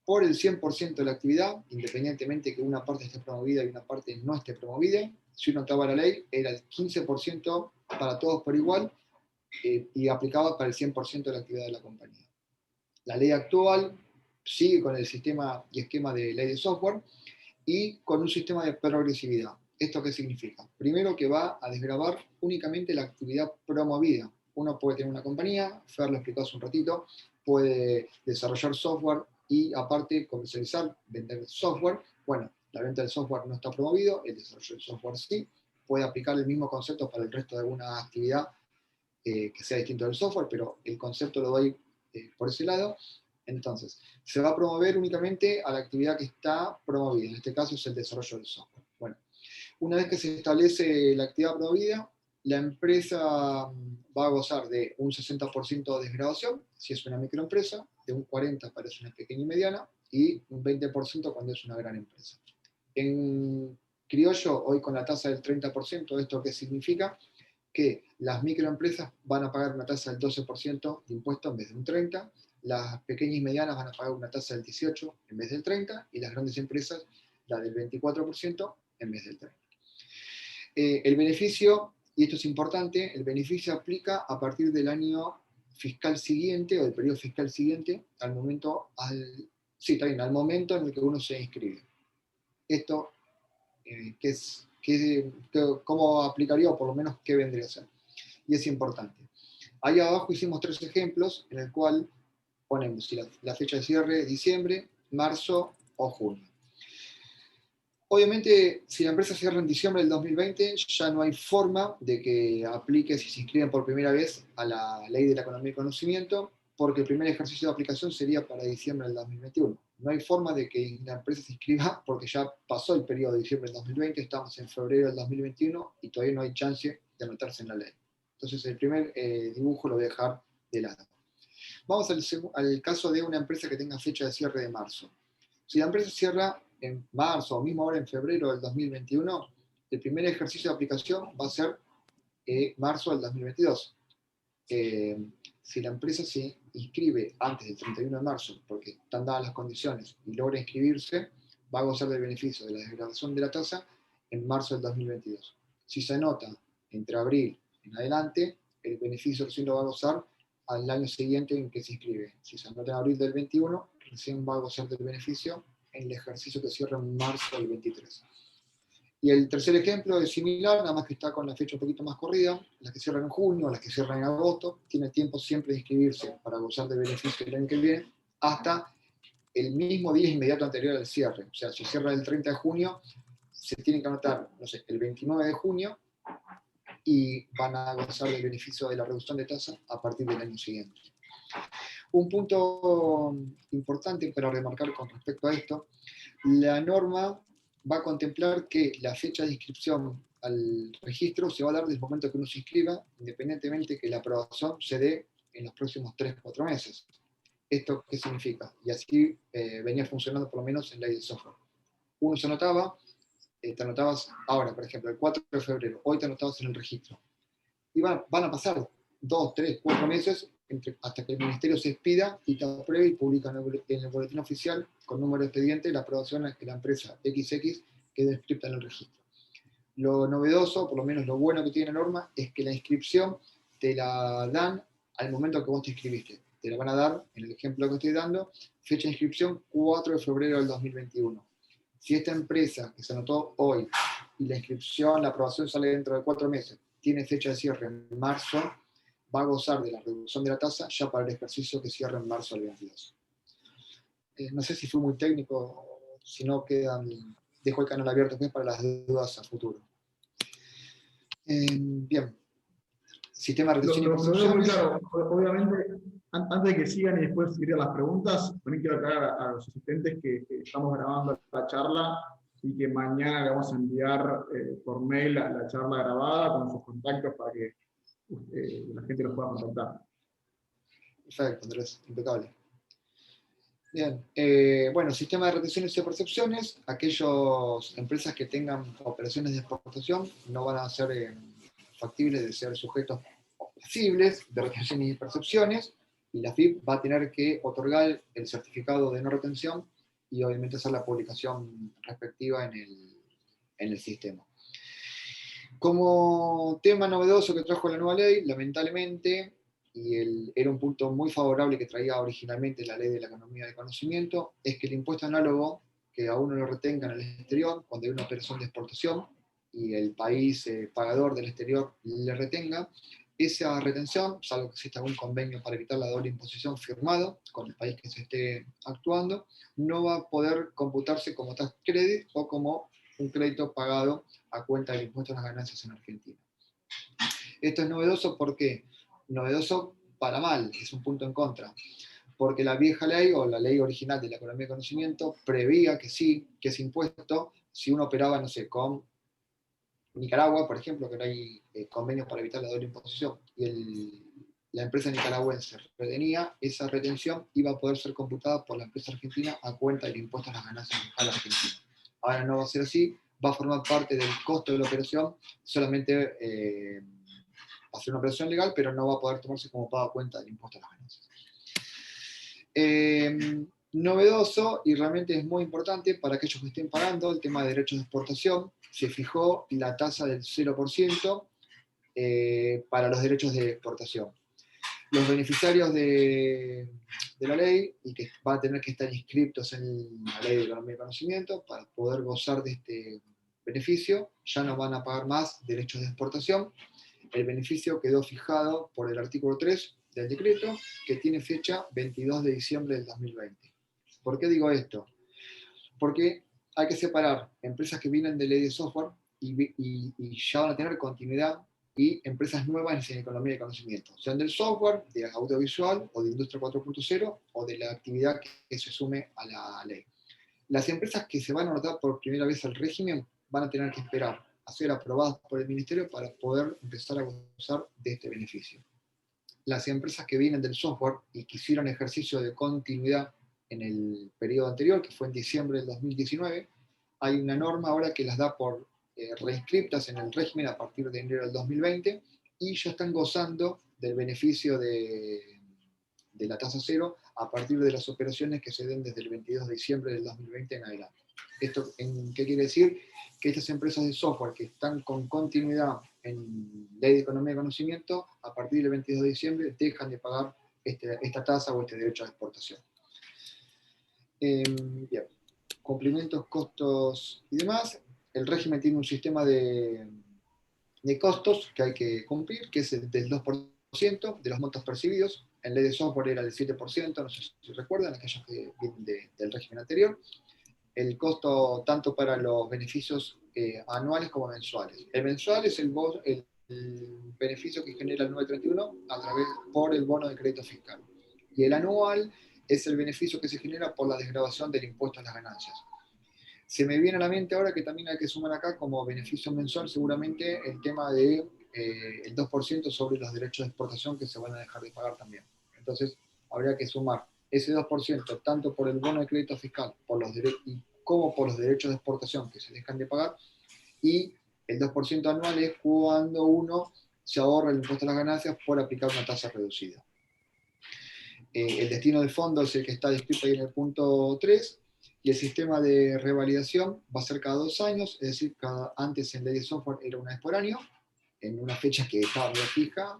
por el 100% de la actividad, independientemente que una parte esté promovida y una parte no esté promovida. Si uno notaba la ley, era el 15% para todos por igual, y aplicaba para el 100% de la actividad de la compañía. La ley actual sigue con el sistema y esquema de ley de software y con un sistema de progresividad. ¿Esto qué significa? Primero, que va a desgravar únicamente la actividad promovida. Uno puede tener una compañía, Fer lo explicó hace un ratito, puede desarrollar software y aparte comercializar, vender software. Bueno, la venta del software no está promovido, el desarrollo del software sí. Puede aplicar el mismo concepto para el resto de alguna actividad que sea distinto del software, pero el concepto lo doy por ese lado. Entonces, se va a promover únicamente a la actividad que está promovida, en este caso es el desarrollo del software. Bueno, una vez que se establece la actividad promovida, la empresa va a gozar de un 60% de desgravación, si es una microempresa, de un 40% para es una pequeña y mediana, y un 20% cuando es una gran empresa. En criollo, hoy con la tasa del 30%, ¿esto qué significa? Que las microempresas van a pagar una tasa del 12% de impuesto en vez de un 30%, las pequeñas y medianas van a pagar una tasa del 18% en vez del 30%, y las grandes empresas la del 24% en vez del 30%. El beneficio, y esto es importante, el beneficio aplica a partir del año fiscal siguiente o del periodo fiscal siguiente al momento en el que uno se inscribe. Esto, ¿cómo aplicaría o por lo menos qué vendría a ser? Y es importante. Ahí abajo hicimos 3 ejemplos en el cual ponemos si la fecha de cierre es diciembre, marzo o junio. Obviamente, si la empresa cierra en diciembre del 2020, ya no hay forma de que aplique, si se inscriben por primera vez, a la ley de la economía y conocimiento, porque el primer ejercicio de aplicación sería para diciembre del 2021. No hay forma de que la empresa se inscriba porque ya pasó el periodo de diciembre del 2020, estamos en febrero del 2021 y todavía no hay chance de anotarse en la ley. Entonces, el primer dibujo lo voy a dejar de lado. Vamos al caso de una empresa que tenga fecha de cierre de marzo. Si la empresa cierra en marzo o mismo ahora en febrero del 2021, el primer ejercicio de aplicación va a ser marzo del 2022. Si la empresa se inscribe antes del 31 de marzo, porque están dadas las condiciones, y logra inscribirse, va a gozar del beneficio de la desgravación de la tasa en marzo del 2022. Si se anota entre abril en adelante, el beneficio recién lo va a gozar al año siguiente en que se inscribe. Si se anota en abril del 21, recién va a gozar del beneficio en el ejercicio que cierra en marzo del 23. Y el tercer ejemplo es similar, nada más que está con la fecha un poquito más corrida. Las que cierran en junio, las que cierran en agosto, tienen tiempo siempre de inscribirse para gozar del beneficio del año que viene, hasta el mismo día inmediato anterior al cierre. O sea, si cierra el 30 de junio, se tienen que anotar, no sé, el 29 de junio, y van a gozar del beneficio de la reducción de tasa a partir del año siguiente. Un punto importante para remarcar con respecto a esto, la norma va a contemplar que la fecha de inscripción al registro se va a dar desde el momento que uno se inscriba, independientemente que la aprobación se dé en los próximos 3-4 meses. ¿Esto qué significa? Y así venía funcionando por lo menos en la ley de software. Uno se anotaba, te anotabas ahora, por ejemplo, el 4 de febrero, hoy te anotabas en el registro. Y van a pasar 2, 3, 4 meses hasta que el ministerio se expida y te apruebe y publica en el boletín oficial con número de expediente la aprobación a que la empresa XX quede inscripta en el registro. Lo novedoso, por lo menos lo bueno que tiene la norma, es que la inscripción te la dan al momento que vos te inscribiste. Te la van a dar, en el ejemplo que estoy dando, fecha de inscripción 4 de febrero del 2021. Si esta empresa que se anotó hoy y la inscripción, la aprobación sale dentro de 4 meses, tiene fecha de cierre en marzo, va a gozar de la reducción de la tasa ya para el ejercicio que cierra en marzo del 22. No sé si fue muy técnico, si no dejo el canal abierto para las dudas a futuro. Bien. Sistema de retención y Lo veo muy percepciones. claro. Obviamente, antes de que sigan y después ir a las preguntas, también quiero aclarar a los asistentes que estamos grabando la charla y que mañana le vamos a enviar por mail la charla grabada con sus contactos para que la gente los pueda contactar. Perfecto, Andrés, impecable. Bien, bueno, sistema de retenciones y percepciones. Aquellas empresas que tengan operaciones de exportación no van a ser factibles de ser sujetos pasibles de retenciones y percepciones, y la FIP va a tener que otorgar el certificado de no retención y obviamente hacer la publicación respectiva en el sistema. Como tema novedoso que trajo la nueva ley, lamentablemente, y era un punto muy favorable que traía originalmente la ley de la economía de conocimiento, es que el impuesto análogo que a uno lo retenga en el exterior, cuando hay una operación de exportación y el país pagador del exterior le retenga, esa retención, salvo que exista algún convenio para evitar la doble imposición firmado con el país que se esté actuando, no va a poder computarse como tax credit o como un crédito pagado a cuenta del impuesto a las ganancias en Argentina. Esto es novedoso porque, novedoso para mal, es un punto en contra, porque la vieja ley o la ley original de la economía de conocimiento preveía que sí, que ese impuesto, si uno operaba, no sé, con Nicaragua, por ejemplo, que no hay convenios para evitar la doble imposición, y la empresa nicaragüense retenía, esa retención iba a poder ser computada por la empresa argentina a cuenta del impuesto a las ganancias local argentino. Ahora no va a ser así, va a formar parte del costo de la operación, solamente va a ser una operación legal, pero no va a poder tomarse como pago a cuenta del impuesto a las ganancias. Novedoso y realmente es muy importante para aquellos que estén pagando el tema de derechos de exportación. Se fijó la tasa del 0% para los derechos de exportación. Los beneficiarios de la ley y que van a tener que estar inscritos en la ley de economía y conocimiento para poder gozar de este beneficio ya no van a pagar más derechos de exportación. El beneficio quedó fijado por el artículo 3 del decreto, que tiene fecha 22 de diciembre del 2020. ¿Por qué digo esto? Porque hay que separar empresas que vienen de ley de software y ya van a tener continuidad, y empresas nuevas en economía de conocimiento, sean del software, de audiovisual o de industria 4.0 o de la actividad que se sume a la ley. Las empresas que se van a anotar por primera vez al régimen van a tener que esperar a ser aprobadas por el Ministerio para poder empezar a gozar de este beneficio. Las empresas que vienen del software y que hicieron ejercicio de continuidad en el periodo anterior, que fue en diciembre del 2019, hay una norma ahora que las da por reinscriptas en el régimen a partir de enero del 2020 y ya están gozando del beneficio de la tasa cero a partir de las operaciones que se den desde el 22 de diciembre del 2020 en adelante. ¿Esto qué quiere decir? Que estas empresas de software que están con continuidad en ley de economía y conocimiento, a partir del 22 de diciembre dejan de pagar esta tasa o este derecho de exportación. Bien, cumplimientos, costos y demás. El régimen tiene un sistema de costos que hay que cumplir, que es del 2% de los montos percibidos. En ley de software era del 7%, no sé si recuerdan, aquellos que vienen del régimen anterior. El costo tanto para los beneficios anuales como mensuales. El mensual es el beneficio que genera el 931 por el bono de crédito fiscal. Y el anual es el beneficio que se genera por la desgravación del impuesto a las ganancias. Se me viene a la mente ahora que también hay que sumar acá como beneficio mensual seguramente el tema de el 2% sobre los derechos de exportación que se van a dejar de pagar también. Entonces habría que sumar ese 2% tanto por el bono de crédito fiscal como por los derechos de exportación que se dejan de pagar, y el 2% anual es cuando uno se ahorra el impuesto a las ganancias por aplicar una tasa reducida. El destino del fondo es el que está descrito ahí en el punto 3, y el sistema de revalidación va a ser cada 2 años, es decir, antes en ley de software era una vez por año, en una fecha que estaba muy fija,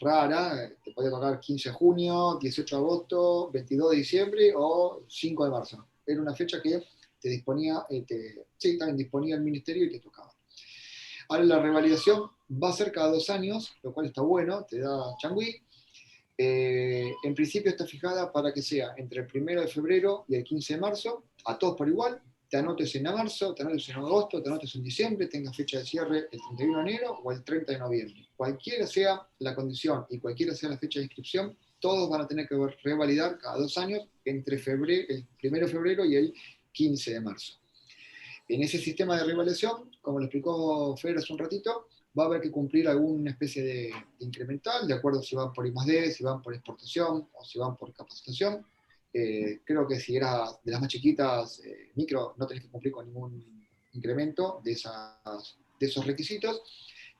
rara, te podía tocar 15 de junio, 18 de agosto, 22 de diciembre o 5 de marzo. Era una fecha que también disponía el ministerio y te tocaba. Ahora la revalidación va a ser cada 2 años, lo cual está bueno, te da changüí. En principio está fijada para que sea entre el 1 de febrero y el 15 de marzo, a todos por igual. Te anotes en marzo, te anotes en agosto, te anotes en diciembre, tengas fecha de cierre el 31 de enero o el 30 de noviembre. Cualquiera sea la condición y cualquiera sea la fecha de inscripción, todos van a tener que revalidar cada 2 años entre el 1 de febrero y el 15 de marzo. En ese sistema de revalidación, como lo explicó Fer hace un ratito, va a haber que cumplir alguna especie de incremental, de acuerdo si van por I+D, si van por exportación o si van por capacitación. Creo que si eras de las más chiquitas, micro, no tenés que cumplir con ningún incremento de esos requisitos.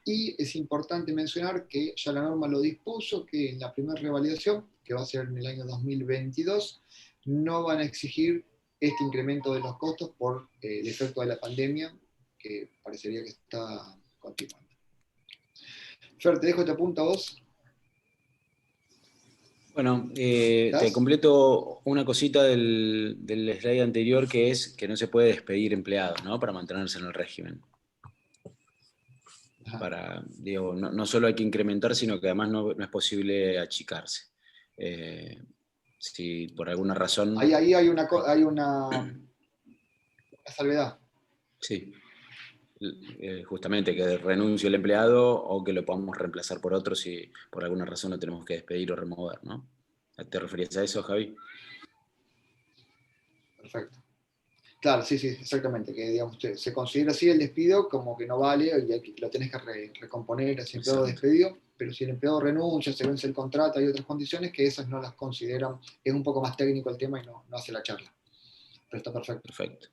Y es importante mencionar que ya la norma lo dispuso, que en la primera revalidación, que va a ser en el año 2022, no van a exigir este incremento de los costos por el efecto de la pandemia, que parecería que está continuando. Fer, te dejo este punto a vos. Bueno, te completo una cosita del slide anterior, que es que no se puede despedir empleados, ¿no? Para mantenerse en el régimen. No solo hay que incrementar, sino que además no es posible achicarse. Si por alguna razón... Ahí hay una salvedad. Sí. Justamente que renuncie el empleado o que lo podamos reemplazar por otro si por alguna razón lo tenemos que despedir o remover, ¿no? ¿Te referías a eso, Javi? Perfecto. Claro, sí, exactamente. Que digamos, se considera así el despido como que no vale y lo tenés que recomponer a ese empleado despedido, pero si el empleado renuncia, se vence el contrato, hay otras condiciones que esas no las consideran. Es un poco más técnico el tema y no hace la charla. Pero está perfecto. Perfecto.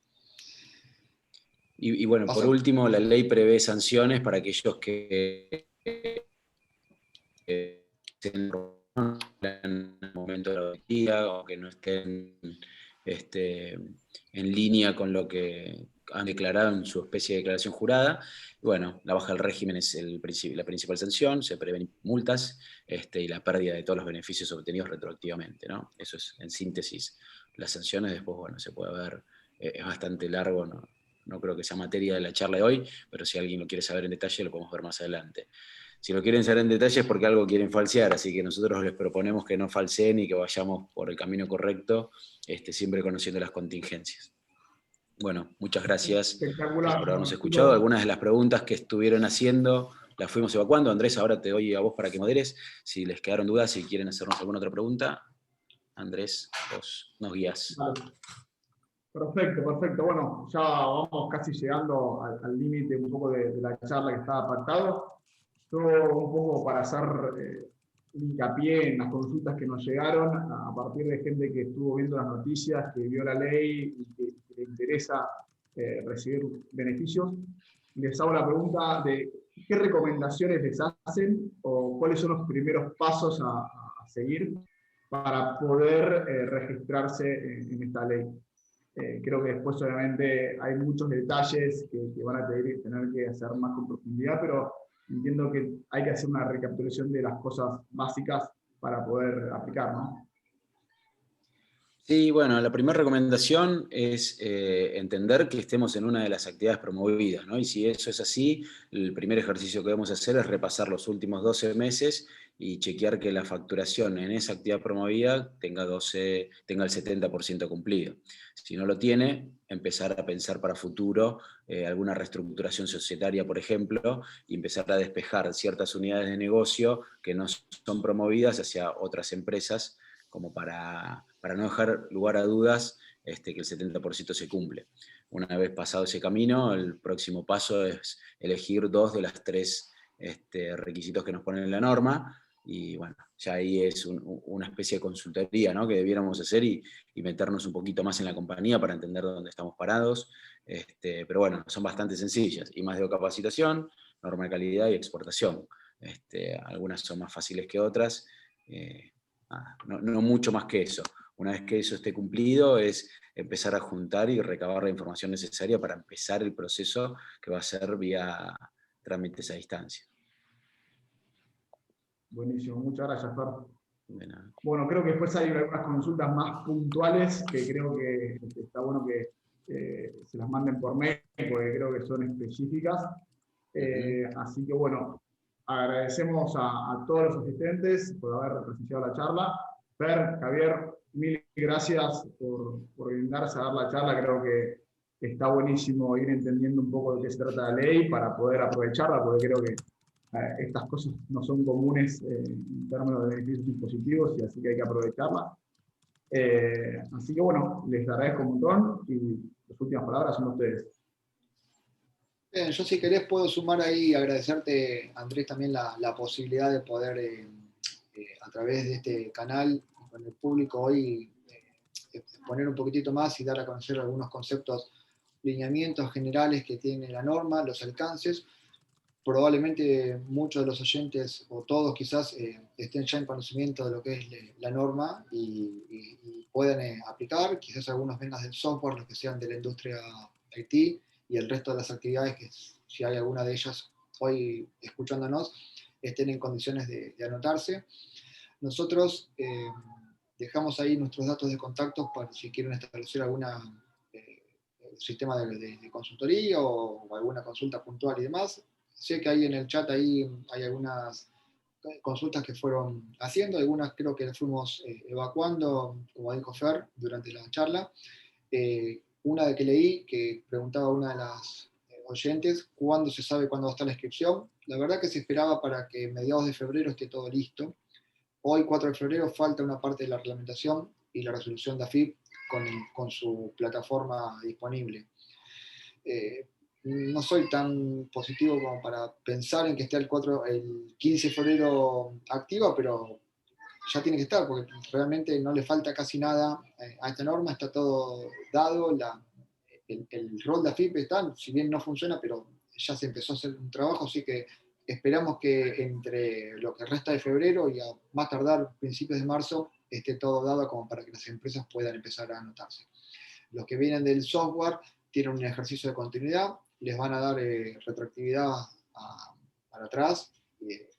Y bueno, por último, la ley prevé sanciones para aquellos que en el momento de la auditoría o que no estén en línea con lo que han declarado en su especie de declaración jurada. Bueno, la baja del régimen es la principal sanción, se prevén multas y la pérdida de todos los beneficios obtenidos retroactivamente, ¿no? Eso es, en síntesis, las sanciones. Después, bueno, se puede ver, es bastante largo, no creo que sea materia de la charla de hoy, pero si alguien lo quiere saber en detalle, lo podemos ver más adelante. Si lo quieren saber en detalle es porque algo quieren falsear, así que nosotros les proponemos que no falseen y que vayamos por el camino correcto, siempre conociendo las contingencias. Bueno, muchas gracias por habernos escuchado. Algunas de las preguntas que estuvieron haciendo las fuimos evacuando. Andrés, ahora te doy a vos para que moderes. Si les quedaron dudas, si quieren hacernos alguna otra pregunta, Andrés, vos nos guías. Vale. Perfecto. Bueno, ya vamos casi llegando al límite un poco de la charla que estaba pactado. Yo un poco para hacer hincapié en las consultas que nos llegaron a partir de gente que estuvo viendo las noticias, que vio la ley y que le interesa recibir beneficios. Les hago la pregunta de qué recomendaciones les hacen o cuáles son los primeros pasos a seguir para poder registrarse en esta ley. Creo que después obviamente hay muchos detalles que van a tener que hacer más con profundidad, pero entiendo que hay que hacer una recapitulación de las cosas básicas para poder aplicar, ¿no? Sí, bueno, la primera recomendación es entender que estemos en una de las actividades promovidas, ¿no? Y si eso es así, el primer ejercicio que debemos hacer es repasar los últimos 12 meses y chequear que la facturación en esa actividad promovida tenga el 70% cumplido. Si no lo tiene, empezar a pensar para futuro alguna reestructuración societaria, por ejemplo, y empezar a despejar ciertas unidades de negocio que no son promovidas hacia otras empresas, como para no dejar lugar a dudas que el 70% se cumple. Una vez pasado ese camino, el próximo paso es elegir 2 de las 3 requisitos que nos ponen en la norma, y bueno, ya ahí es una especie de consultoría, ¿no?, que debiéramos hacer y meternos un poquito más en la compañía para entender dónde estamos parados, pero bueno, son bastante sencillas, y más de capacitación, norma de calidad y exportación. Algunas son más fáciles que otras, no mucho más que eso. Una vez que eso esté cumplido, es empezar a juntar y recabar la información necesaria para empezar el proceso que va a ser vía trámites a distancia. Buenísimo, muchas gracias, Fer. Bueno, creo que después hay algunas consultas más puntuales que creo que está bueno que se las manden por mail, porque creo que son específicas. Así que bueno, agradecemos a todos los asistentes por haber presenciado la charla. Fer, Javier, mil gracias por brindarse a dar la charla. Creo que está buenísimo ir entendiendo un poco de qué se trata la ley para poder aprovecharla, porque creo que estas cosas no son comunes en términos de beneficios impositivos, y así que hay que aprovecharla. Así que bueno, les agradezco un montón y las últimas palabras son ustedes. Bien, yo si querés puedo sumar ahí, agradecerte, Andrés, también la posibilidad de poder, a través de este canal, con el público hoy, exponer un poquitito más y dar a conocer algunos conceptos, lineamientos generales que tiene la norma, los alcances. Probablemente muchos de los oyentes, o todos quizás, estén ya en conocimiento de lo que es la norma y puedan aplicar. Quizás algunos vengan del software, los que sean de la industria IT, y el resto de las actividades, que si hay alguna de ellas hoy escuchándonos, estén en condiciones de anotarse. Nosotros dejamos ahí nuestros datos de contacto para si quieren establecer alguna sistema de consultoría o alguna consulta puntual y demás. Sé que ahí en el chat ahí hay algunas consultas que fueron haciendo, algunas creo que fuimos evacuando, como dijo Fer, durante la charla. Una de que leí, que preguntaba una de las oyentes, ¿cuándo se sabe cuándo va a estar la inscripción? La verdad que se esperaba para que mediados de febrero esté todo listo. Hoy, 4 de febrero, falta una parte de la reglamentación y la resolución de AFIP con su plataforma disponible. No soy tan positivo como para pensar en que esté el 15 de febrero activa, pero ya tiene que estar, porque realmente no le falta casi nada a esta norma, está todo dado, el rol de AFIP está, si bien no funciona, pero ya se empezó a hacer un trabajo, así que esperamos que entre lo que resta de febrero y a más tardar principios de marzo esté todo dado como para que las empresas puedan empezar a anotarse. Los que vienen del software tienen un ejercicio de continuidad, les van a dar retroactividad para atrás,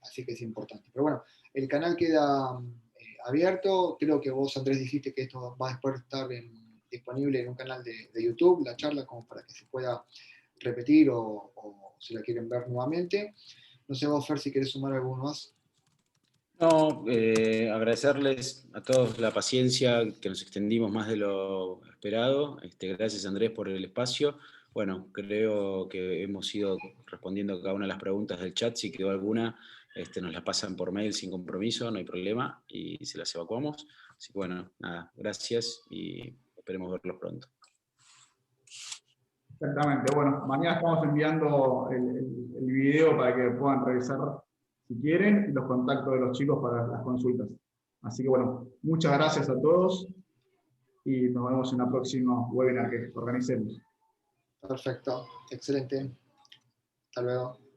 así que es importante. Pero bueno, el canal queda abierto. Creo que vos, Andrés, dijiste que esto va a después estar disponible en un canal de YouTube, la charla, como para que se pueda repetir o si la quieren ver nuevamente. No sé vos, Fer, si querés sumar alguno más. No, agradecerles a todos la paciencia, que nos extendimos más de lo esperado. Gracias, Andrés, por el espacio. Bueno, creo que hemos ido respondiendo a cada una de las preguntas del chat. Si quedó alguna, nos la pasan por mail sin compromiso, no hay problema, y se las evacuamos. Así que bueno, nada, gracias y esperemos verlos pronto. Exactamente, bueno, mañana estamos enviando el video para que puedan revisar si quieren, y los contactos de los chicos para las consultas. Así que bueno, muchas gracias a todos y nos vemos en la próxima webinar que organicemos. Perfecto, excelente. Hasta luego.